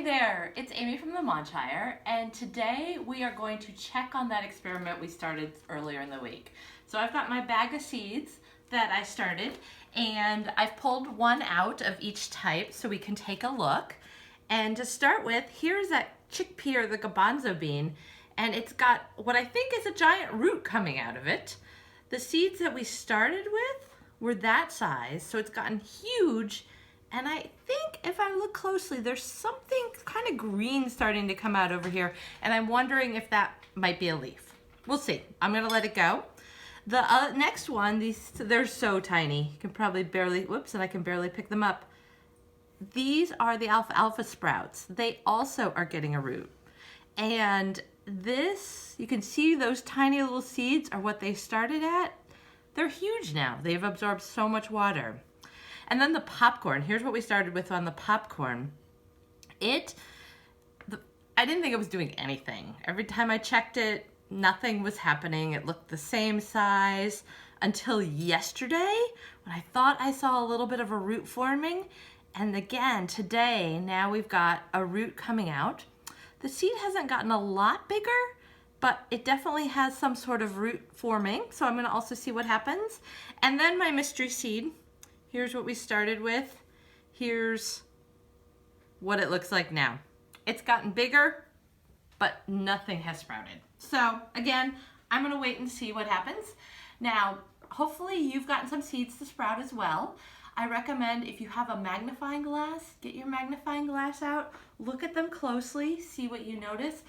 Hi there, it's Amy from the Montshire, and today we are going to check on that experiment we started earlier in the week. So I've got my bag of seeds that I started, and I've pulled one out of each type so we can take a look. And to start with, here's that chickpea or the garbanzo bean, and it's got what I think is a giant root coming out of it. The seeds that we started with were that size, so it's gotten huge. And I think if I look closely, there's something kind of green starting to come out over here. And I'm wondering if that might be a leaf. We'll see. I'm gonna let it go. The next one, they're so tiny. You can probably barely, whoops, and I can barely pick them up. These are the alfalfa sprouts. They also are getting a root. And this, you can see those tiny little seeds are what they started at. They're huge now. They've absorbed so much water. And then the popcorn, here's what we started with on the popcorn. I didn't think it was doing anything. Every time I checked it, nothing was happening. It looked the same size until yesterday when I thought I saw a little bit of a root forming. And again, today, now we've got a root coming out. The seed hasn't gotten a lot bigger, but it definitely has some sort of root forming. So I'm gonna also see what happens. And then my mystery seed. Here's what we started with. Here's what it looks like now. It's gotten bigger, but nothing has sprouted. So again, I'm gonna wait and see what happens. Now, hopefully you've gotten some seeds to sprout as well. I recommend if you have a magnifying glass, get your magnifying glass out, look at them closely, see what you notice.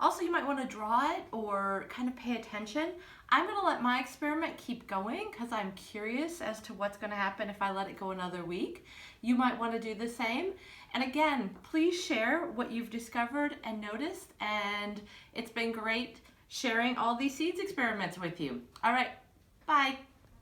Also, you might want to draw it or kind of pay attention. I'm going to let my experiment keep going because I'm curious as to what's going to happen if I let it go another week. You might want to do the same. And again, please share what you've discovered and noticed. And it's been great sharing all these seeds experiments with you. All right, bye.